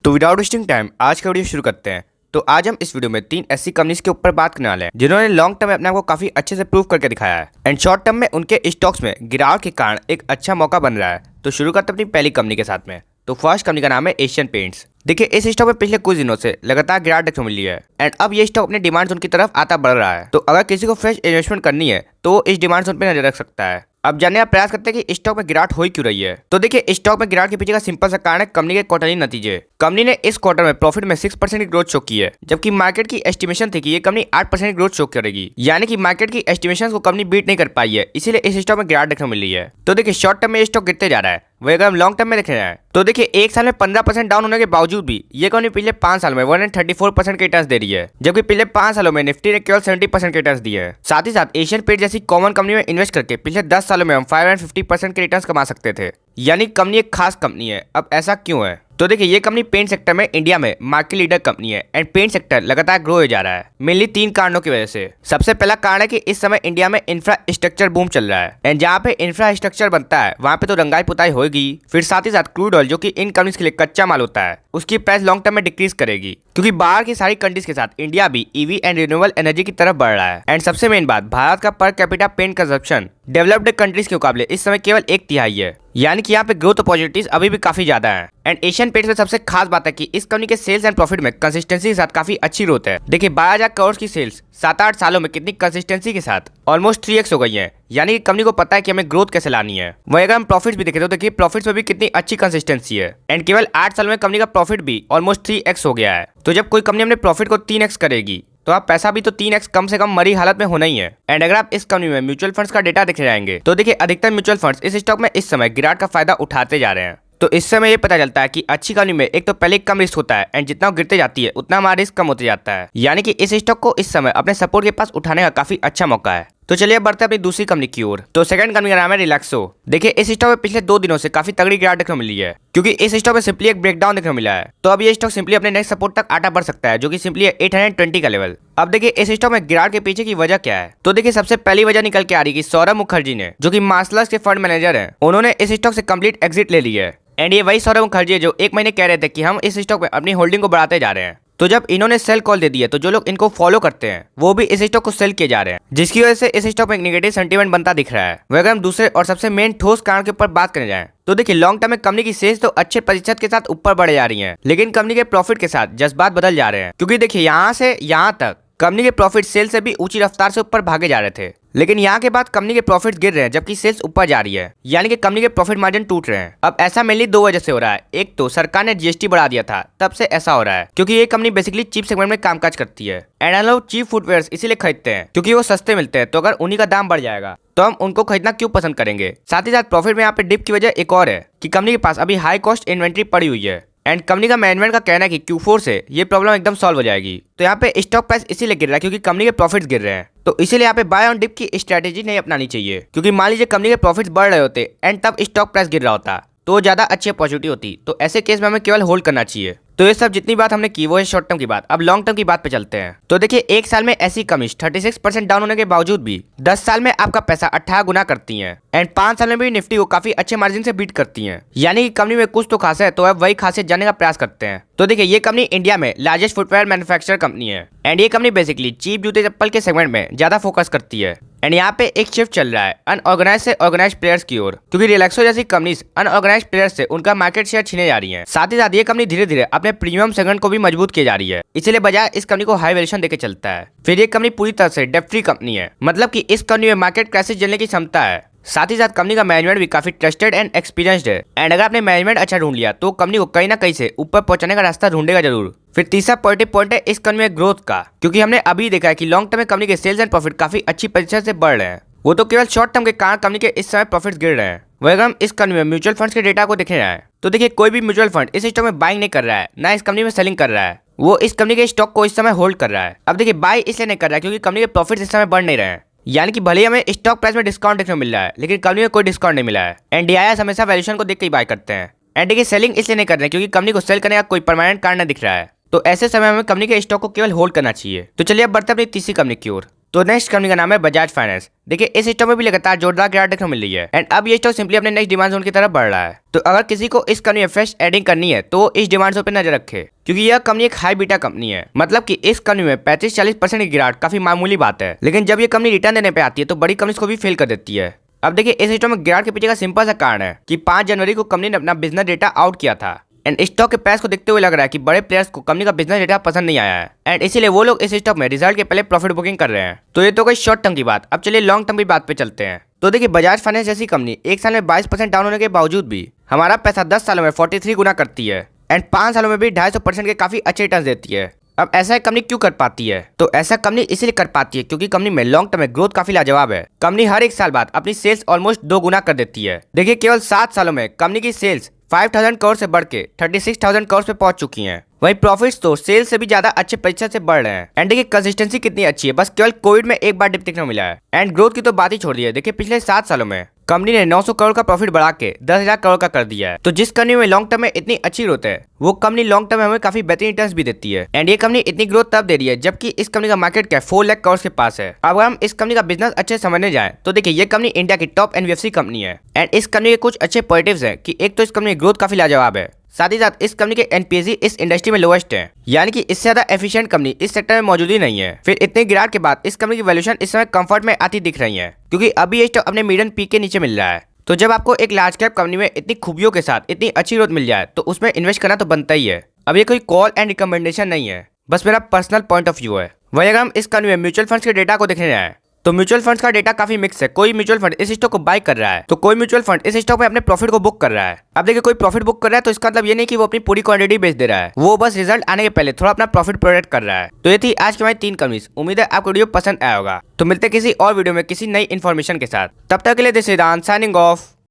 तो without wasting time आज का वीडियो शुरू करते हैं। तो आज हम इस वीडियो में 3 ऐसी कंपनीज के ऊपर बात करने वाले हैं जिन्होंने लॉन्ग टर्म में अपने आप को काफी अच्छे से प्रूव करके दिखाया है एंड शॉर्ट टर्म में उनके स्टॉक्स में गिरावट के कारण एक अच्छा मौका बन रहा है। तो शुरू करते हैं अपनी पहली कंपनी के साथ में। तो फर्स्ट कंपनी का नाम है एशियन पेंट्स। देखिए इस स्टॉक में पिछले कुछ दिनों से लगातार गिरावट देखने को मिली है एंड अब ये स्टॉक अपने डिमांड जोन की तरफ आता बढ़ रहा है। तो अगर किसी को फ्रेश इन्वेस्टमेंट करनी है तो वो इस डिमांड जोन पे नजर रख सकता है। अब जानने का प्रयास करते हैं कि स्टॉक में गिरावट हो क्यों रही है। तो देखिए स्टॉक में गिरावट के पीछे का सिंपल सा कारण है कंपनी के क्वार्टरली नतीजे। कंपनी ने इस क्वार्टर में प्रॉफिट में 6% की ग्रोथ शो की है, जबकि मार्केट की एस्टिमेशन थी कि ये कंपनी 8% की ग्रोथ शो करेगी। यानी कि मार्केट की एस्टिमेशन को कंपनी बीट नहीं कर पाई है, इसीलिए इस स्टॉक में गिरावट देखने को मिल रही है। तो देखिए शॉर्ट टर्म में स्टॉक गिरते जा रहा है, वही अगर हम लॉन्ग टर्म में देख रहे हैं तो देखिए एक साल में 15% डाउन होने के बावजूद भी ये कंपनी पिछले 5 साल में 134% के रिटर्न्स दे रही है, जबकि पिछले 5 सालों में निफ्टी ने केवल 70% के रिटर्न्स दिए हैं। साथ ही साथ एशियन पेंट जैसी कॉमन कंपनी में इन्वेस्ट करके पिछले 10 सालों में हम 550% के रिटर्न्स कमा सकते थे। यानी कंपनी एक खास कंपनी है। अब ऐसा क्यों है? तो देखिए ये कंपनी पेंट सेक्टर में इंडिया में मार्केट लीडर कंपनी है एंड पेंट सेक्टर लगातार ग्रो हो जा रहा है, मेनली 3 कारणों की वजह से। सबसे पहला कारण है कि इस समय इंडिया में इंफ्रास्ट्रक्चर बूम चल रहा है एंड जहाँ पे इंफ्रास्ट्रक्चर बनता है वहाँ पे तो रंगाई पुताई होगी। फिर साथ ही साथ क्रूड ऑयल जो कि इन कंपनीज के लिए कच्चा माल होता है उसकी प्राइस लॉन्ग टर्म में डिक्रीज करेगी, क्योंकि बाहर की सारी कंट्रीज के साथ इंडिया भी ईवी एंड रिन्यूएबल एनर्जी की तरफ बढ़ रहा है। एंड सबसे मेन बात, भारत का per capita paint consumption developed countries के मुकाबले इस समय केवल 1/3 है, यानी कि यहाँ पे ग्रोथ अपॉर्चुनिटीज अभी भी काफी ज्यादा है। एंड एशियन पेंट्स में सबसे खास बात है कि इस कंपनी के सेल्स एंड प्रॉफिट में कंसिस्टेंसी के साथ काफी अच्छी ग्रोथ है। देखिए 12,000 करोड़ की सेल्स 7-8 सालों में कितनी कंसिस्टेंसी के साथ ऑलमोस्ट 3x हो गई है, यानी कि कंपनी को पता है कि हमें ग्रोथ कैसे लानी है। वही अगर हम प्रॉफिट्स भी देखें तो देखिए प्रॉफिट्स में भी कितनी अच्छी कंसिस्टेंसी है एंड केवल 8 सालों में कंपनी का प्रॉफिट भी ऑलमोस्ट 3x हो गया है। तो जब कोई कंपनी अपने प्रॉफिट को 3x करेगी तो आप पैसा भी तो 3x कम से कम मरी हालत में होना ही है। एंड अगर आप इस कंपनी में म्यूचुअल फंड्स का डेटा देखे जाएंगे तो देखिए अधिकतर म्यूचुअल फंड्स इस स्टॉक में इस समय गिरावट का फायदा उठाते जा रहे हैं। तो इस समय ये पता चलता है कि अच्छी कंपनी में एक तो पहले कम रिस्क होता है एंड जितना वो गिरते जाती है उतना हमारा रिस्क कम होते जाता है, यानी कि इस स्टॉक को इस समय अपने सपोर्ट के पास उठाने का काफी अच्छा मौका है। तो चलिए अब बढ़ते हैं अपनी दूसरी कंपनी की ओर। तो सेकंड कंपनी का नाम है रिलैक्सो। देखिए इस स्टॉक में पिछले 2 दिनों से काफी तगड़ी गिरावट देखने को मिली है, क्योंकि इस स्टॉक में सिंपली एक ब्रेकडाउन देखने को मिला है। तो अब ये स्टॉक सिंपली अपने नेक्स्ट सपोर्ट तक आटा बढ़ सकता है, जो कि सिंपली है 820 का लेवल। अब देखिए इस स्टॉक में गिरावट के पीछे की वजह क्या है। तो देखिए सबसे पहली वजह निकल के आ रही है कि सौरभ मुखर्जी ने, जो कि मार्शल्स के फंड मैनेजर है, उन्होंने इस स्टॉक से कंप्लीट एग्जिट ले ली है। एंड ये वही सौरभ मुखर्जी है जो 1 महीने कह रहे थे कि हम इस स्टॉक में अपनी होल्डिंग को बढ़ाते जा रहे हैं। तो जब इन्होंने सेल कॉल दे दी है तो जो लोग इनको फॉलो करते हैं वो भी इस स्टॉक को सेल किए जा रहे हैं, जिसकी वजह से इस स्टॉक में एक नेगेटिव सेंटीमेंट बनता दिख रहा है। वह अगर हम दूसरे और सबसे मेन ठोस कारण के ऊपर बात करने जाएं तो देखिए लॉन्ग टर्म में कंपनी की सेल्स तो अच्छे प्रतिशत के साथ ऊपर बढ़ जा रही है, लेकिन कंपनी के प्रॉफिट के साथ जज्बात बदल जा रहे हैं। क्योंकि देखिए यहाँ से यहाँ तक कंपनी के प्रॉफिट सेल से भी ऊंची रफ्तार से ऊपर भागे जा रहे थे, लेकिन यहाँ के बाद कंपनी के प्रॉफिट गिर रहे हैं जबकि सेल्स ऊपर जा रही है, यानी कि कंपनी के प्रॉफिट मार्जिन टूट रहे हैं। अब ऐसा मेनली 2 वजह से हो रहा है। एक तो सरकार ने जीएसटी बढ़ा दिया था, तब से ऐसा हो रहा है, क्योंकि ये कंपनी बेसिकली चीप सेगमेंट में कामकाज करती है एंड लोग चीप फुटवेयर्स इसीलिए खरीदते हैं क्योंकि वो सस्ते मिलते हैं। तो अगर उन्हीं का दाम बढ़ जाएगा तो हम उनको खरीदना क्यों पसंद करेंगे। साथ ही साथ प्रॉफिट में यहाँ पे डिप की वजह एक और है कि कंपनी के पास अभी हाई कॉस्ट इन्वेंट्री पड़ी हुई है एंड कंपनी का मैनेजमेंट का कहना है कि Q4 से ये प्रॉब्लम एकदम सॉल्व हो जाएगी। तो यहाँ पे स्टॉक प्राइस इसीलिए गिर रहा है क्योंकि कंपनी के प्रॉफिट्स गिर रहे हैं। तो इसीलिए यहाँ पे बाय ऑन डिप की स्ट्रेटेजी नहीं अपनानी चाहिए, क्योंकि मान लीजिए कंपनी के प्रॉफिट्स बढ़ रहे होते एंड तब स्टॉक प्राइस गिर रहा होता तो ज्यादा अच्छी अपॉर्चुनिटी होती। तो ऐसे केस में हमें केवल होल्ड करना चाहिए। तो ये सब जितनी बात हमने की वो है शॉर्ट टर्म की बात। अब लॉन्ग टर्म की बात पे चलते हैं। तो देखिए 1 साल में ऐसी कमिश 36% डाउन होने के बावजूद भी 10 साल में आपका पैसा 18 गुना करती हैं एंड 5 साल में भी निफ्टी को काफी अच्छे मार्जिन से बीट करती हैं, यानी कि कंपनी में कुछ तो खास है। तो अब वही खासियत जानने का प्रयास करते हैं। तो देखिए ये कंपनी इंडिया में लार्जेस्ट फुटवेयर मैन्युफैक्चरर कंपनी है एंड ये कंपनी बेसिकली चीप जूते चप्पल के सेगमेंट में ज्यादा फोकस करती है। एंड यहाँ पे एक शिफ्ट चल रहा है अनऑर्गेनाइज से ऑर्गेनाइज प्लेयर्स की ओर, क्योंकि रिलैक्सो जैसी कंपनीज अनऑर्गेनाइज प्लेयर्स से उनका मार्केट शेयर छीने जा रही है। साथ ही साथ ये कंपनी धीरे धीरे अपने प्रीमियम सेगमेंट को भी मजबूत की जा रही है, इसलिए बजाय इस कंपनी को हाई वैल्यूएशन देके चलता है। फिर ये कंपनी पूरी तरह से डेब्ट फ्री कंपनी है, मतलब कि इस कंपनी में मार्केट क्राइसिस झेलने की क्षमता है। साथ ही साथ कंपनी का मैनेजमेंट भी काफी ट्रस्टेड एंड एक्सपीरियंस्ड है एंड अगर आपने मैनेजमेंट अच्छा ढूंढ लिया तो कंपनी को कहीं ना कहीं से ऊपर पहुंचाने का रास्ता ढूंढेगा जरूर। फिर तीसरा पॉजिटिव पॉइंट है इस कंपनी में ग्रोथ का, क्योंकि हमने अभी देखा है कि लॉन्ग टर्म में कंपनी के सेल्स एंड प्रॉफिट काफी अच्छी प्रतिशत से बढ़ रहे हैं। वो तो केवल शॉर्ट टर्म के कारण कंपनी के इस समय प्रॉफिट्स गिर रहे हैं। वह अगर हम इस कंपनी में म्यूचुअल फंड्स के डेटा को देखे जाए तो देखिए कोई भी म्यूचुअल फंड इस स्टॉक में बाइंग नहीं कर रहा है, ना इस कंपनी में सेलिंग कर रहा है। वो इस कंपनी के स्टॉक को इस समय होल्ड कर रहा है। अब देखिए बाय इसलिए नहीं कर रहा है क्योंकि कंपनी के प्रॉफिट्स इस समय बढ़ नहीं रहे हैं, यानी कि भले ही हमें स्टॉक प्राइस में डिस्काउंट देखने को मिल रहा है लेकिन कंपनी में कोई डिस्काउंट नहीं मिला है। एंड DIRs हमेशा वैल्यूएशन को देख के ही बाय करते हैं। एंड देखिए सेलिंग इसलिए नहीं कर रहे हैं क्योंकि कंपनी को सेल करने का कोई परमानेंट कारण नहीं दिख रहा है। तो ऐसे समय हमें कंपनी के स्टॉक को केवल होल्ड करना चाहिए। तो चलिए अब बढ़ते हैं अपनी तीसरी कंपनी की ओर। तो नेक्स्ट कंपनी का नाम है बजाज फाइनेंस। देखिए इस स्टॉक में भी लगातार जोरदार गिरावट देखने को मिल रही है एंड अब ये स्टॉक सिंपली अपने नेक्स्ट डिमांड जोन की तरफ बढ़ रहा है। तो अगर किसी को इस कंपनी में फ्रेश एडिंग करनी है तो इस डिमांड जोन पे नजर रखे, क्योंकि यह कंपनी एक हाई बीटा कंपनी है। मतलब कि इस कंपनी में 35-40% की गिरावट काफी मामूली बात है, लेकिन जब ये कंपनी रिटर्न देने पे आती है तो बड़ी कंपनीज को भी फेल कर देती है। अब देखिए इस स्टॉक में गिरावट के पीछे का सिंपल सा कारण है कि 5 जनवरी को कंपनी ने अपना बिजनेस डेटा आउट किया था एंड स्टॉक के प्राइस को देखते हुए लग रहा है कि बड़े प्लेयर्स को कंपनी का बिजनेस डेटा पसंद नहीं आया है एंड इसीलिए वो लोग इस स्टॉक में रिजल्ट के पहले प्रॉफिट बुकिंग कर रहे हैं। तो ये तो कोई शॉर्ट टर्म की बात, अब चलिए लॉन्ग टर्म की बात पे चलते हैं। तो देखिए बजाज फाइनेंस जैसी कंपनी एक साल में 22% डाउन होने के बावजूद भी हमारा पैसा 10 सालों में 43 गुना करती है एंड 5 सालों में भी 250% के काफी अच्छे रिटर्न देती है। अब ऐसा कंपनी क्यों कर पाती है? तो ऐसा कंपनी इसलिए कर पाती है क्योंकि कंपनी में लॉन्ग टर्म में ग्रोथ काफी लाजवाब है। कंपनी हर एक साल बाद अपनी सेल्स ऑलमोस्ट 2 गुना कर देती है। देखिए केवल 7 सालों में कंपनी की सेल्स 5,000 करोड़ से बढ़ के 36,000 करोड़ पे पहुंच चुकी हैं। वहीं प्रॉफिट्स तो सेल्स से भी ज्यादा अच्छे प्रतिशत से बढ़ रहे हैं एंड देखिए कंसिस्टेंसी कितनी अच्छी है, बस केवल कोविड में एक बार डिप देखने को मिला है एंड ग्रोथ की तो बात ही छोड़ दी है। देखिए पिछले 7 सालों में कंपनी ने 900 करोड़ का प्रॉफिट बढ़ा के 10,000 करोड़ का कर दिया है। तो जिस कंपनी में लॉन्ग टर्म में इतनी अच्छी ग्रोथ है वो कंपनी लॉन्ग टर्म में हमें काफी बेहतरीन रिटर्न्स भी देती है एंड ये कंपनी इतनी ग्रोथ तब दे रही है जबकि इस कंपनी का मार्केट कैप 4 लाख करोड़ के पास है। अब अगर हम इस कंपनी का बिजनेस अच्छे से समझने जाएं तो देखिए ये कंपनी इंडिया की टॉप एनबीएफसी कंपनी है एंड इस कंपनी के कुछ अच्छे पॉजिटिव्स हैं कि एक तो इस कंपनी की ग्रोथ काफी लाजवाब है, साथ ही साथ इस कंपनी के एनपीएसी इस इंडस्ट्री में लोएस्ट है, यानी कि इससे ज्यादा एफिशिएंट कंपनी इस सेक्टर में मौजूद ही नहीं है। फिर इतनी गिरावट के बाद इस कंपनी की वैल्यूएशन इस समय कंफर्ट में आती दिख रही है क्योंकि अभी ये स्टॉक अपने मीडियन पीक के नीचे मिल रहा है। तो जब आपको एक लार्ज कैप कंपनी में इतनी खूबियों के साथ इतनी अच्छी ग्रोथ मिल जाए तो उसमें इन्वेस्ट करना तो बनता ही है। अब ये कोई कॉल एंड रिकमेंडेशन नहीं है, बस मेरा पर्सनल पॉइंट ऑफ व्यू है। वही अगर हम इस कंपनी में म्यूचुअल फंड्स के डेटा को देखने जाए तो म्यूचुअल फंड्स का डेटा काफी मिक्स है। कोई म्यूचुअल फंड इस स्टॉक को बाय कर रहा है तो कोई म्यूचुअल फंड इस स्टॉक में अपने प्रॉफिट को बुक कर रहा है। अब देखिए कोई प्रॉफिट बुक कर रहा है तो इसका मतलब ये नहीं कि वो अपनी पूरी क्वांटिटी बेच दे रहा है, वो बस रिजल्ट आने के पहले थोड़ा अपना प्रॉफिट प्रोटेक्ट कर रहा है। तो ये थी आज की हमारी 3 कंपनीज। उम्मीद है आपको वीडियो पसंद आया होगा। तो मिलते किसी और वीडियो में किसी नई इन्फॉर्मेशन के साथ, तब तक के लिए दिस इज साइनिंग ऑफ।